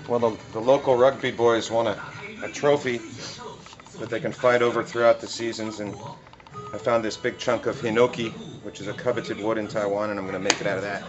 Well, the local rugby boys won a trophy that they can fight over throughout the seasons, and I found this big chunk of hinoki, which is a coveted wood in Taiwan, and I'm going to make it out of that.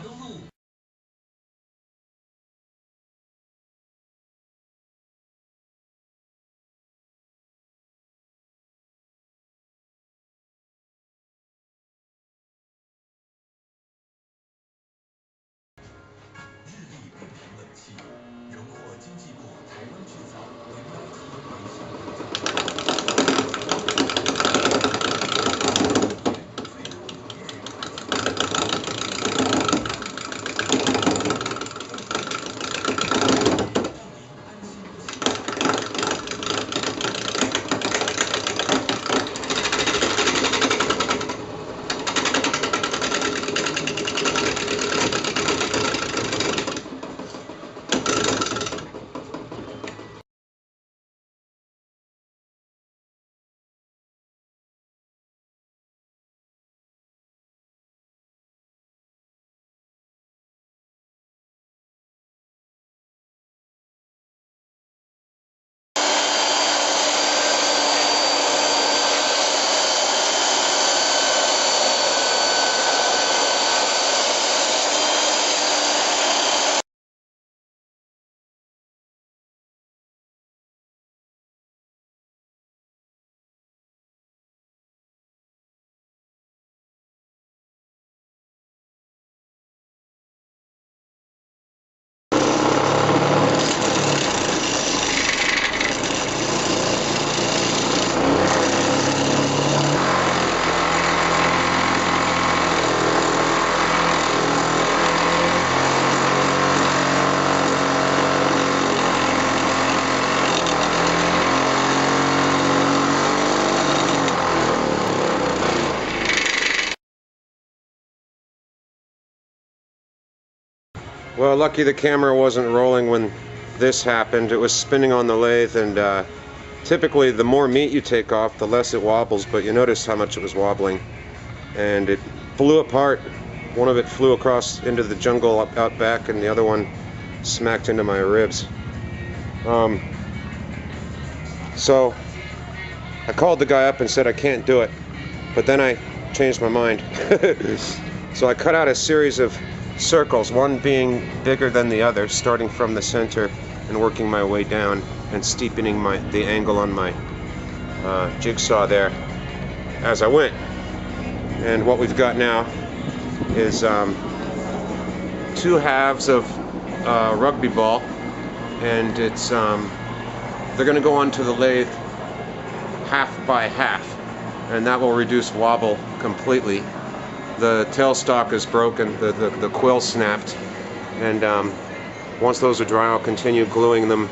Well, lucky the camera wasn't rolling when this happened. It was spinning on the lathe, and typically the more meat you take off, the less it wobbles, but you notice how much it was wobbling. And it flew apart. One of it flew across into the jungle out back, and the other one smacked into my ribs. So I called the guy up and said I can't do it, but then I changed my mind. So I cut out a series of circles, one being bigger than the other, starting from the center and working my way down and steepening the angle on my jigsaw there as I went. And what we've got now is two halves of rugby ball, and it's they're going to go onto the lathe half by half, and that will reduce wobble completely. The tailstock is broken, the quill snapped, and once those are dry, I'll continue gluing them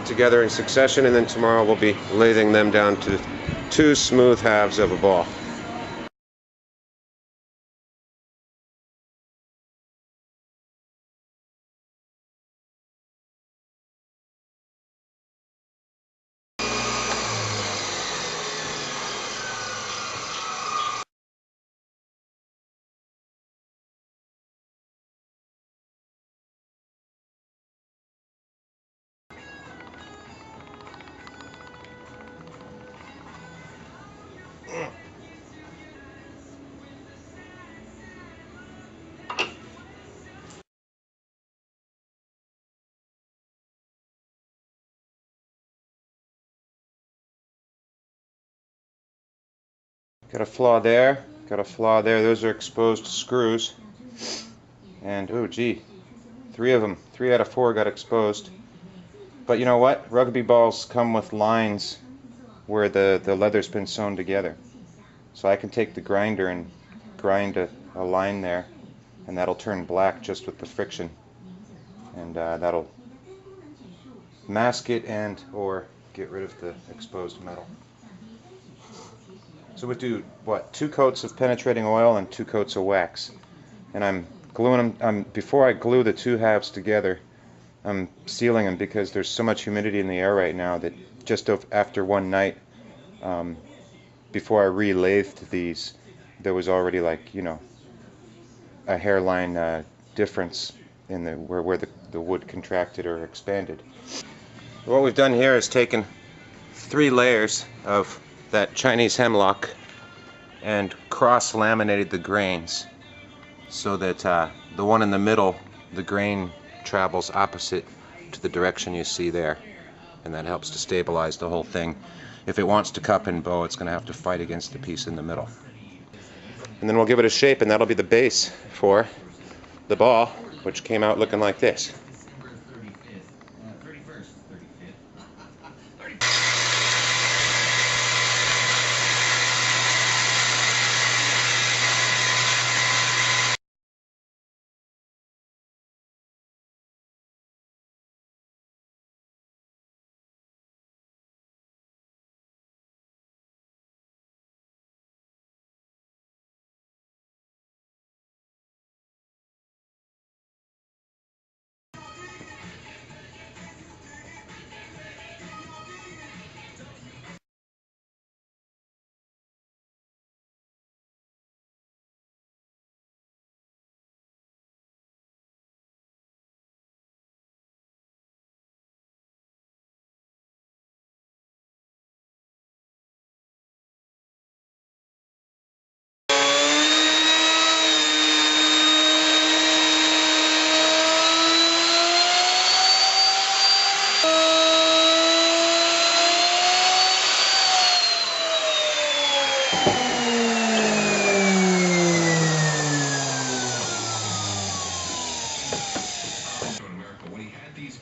together in succession, and then tomorrow we'll be lathing them down to two smooth halves of a ball. Got a flaw there, got a flaw there. Those are exposed screws. And, oh gee, three of them, 3 out of 4 got exposed. But you know what? Rugby balls come with lines where the leather's been sewn together. So I can take the grinder and grind a line there, and that'll turn black just with the friction. And that'll mask it and or get rid of the exposed metal. So we do, what, 2 coats of penetrating oil and 2 coats of wax. And I'm gluing them, before I glue the 2 halves together, I'm sealing them because there's so much humidity in the air right now that just after one night, before I re-lathed these, there was already, like, you know, a hairline difference in the where the wood contracted or expanded. What we've done here is taken 3 layers of that Chinese hemlock and cross-laminated the grains so that the one in the middle, the grain travels opposite to the direction you see there, and that helps to stabilize the whole thing. If it wants to cup and bow, it's going to have to fight against the piece in the middle. And then we'll give it a shape, and that'll be the base for the ball, which came out looking like this.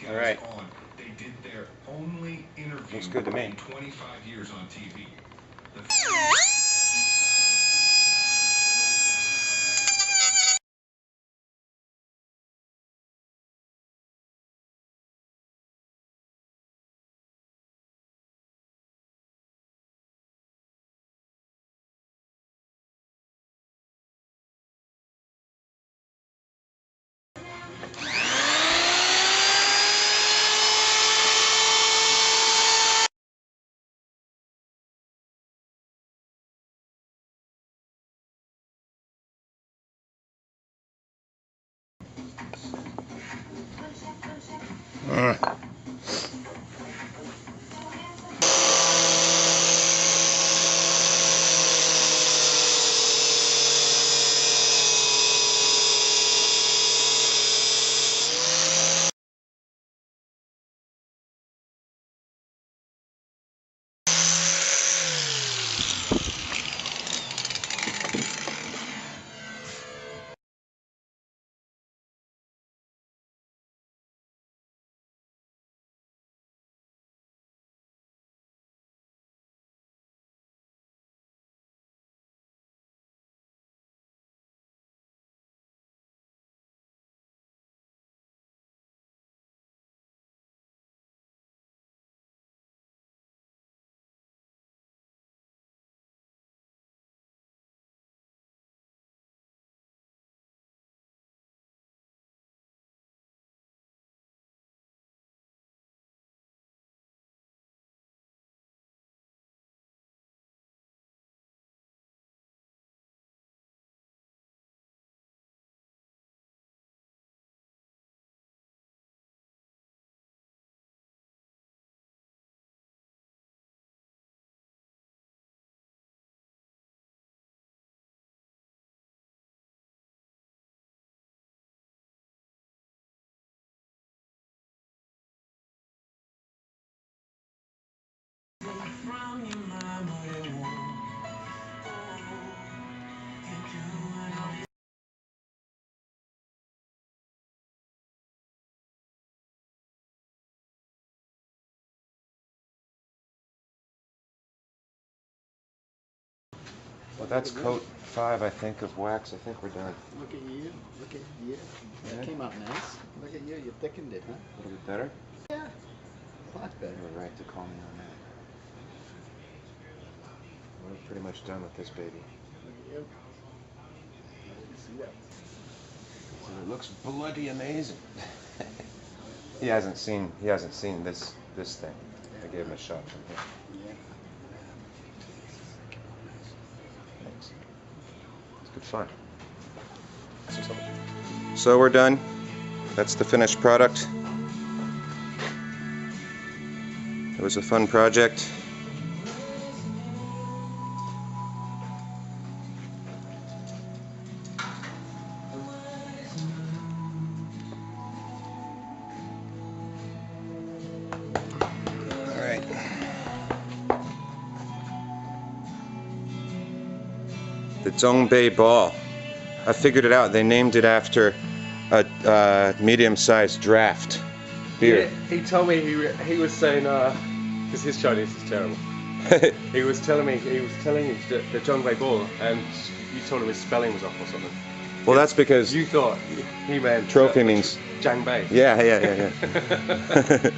All right. Looks good to me. 25 years on TV. Well, that's coat 5, I think, of wax. I think we're done. Look at you. Look at you. That came out nice. Look at you. You thickened it, huh? A little bit better? Yeah. A lot better. You were right to call me on that. We're pretty much done with this baby. Look at you. See that? So it looks bloody amazing. He hasn't seen this thing. I gave him a shot from here. Yeah. Thanks. It's good fun. So we're done. that's the finished product. It was a fun project. Alright. The Zongbei ball. I figured it out. They named it after a medium-sized draft beer. Yeah, he told me he was saying because his Chinese is terrible. he was telling me the Zongbei ball, and you told him his spelling was off or something. Well, that's because you thought he meant trophy means Jangbei. yeah.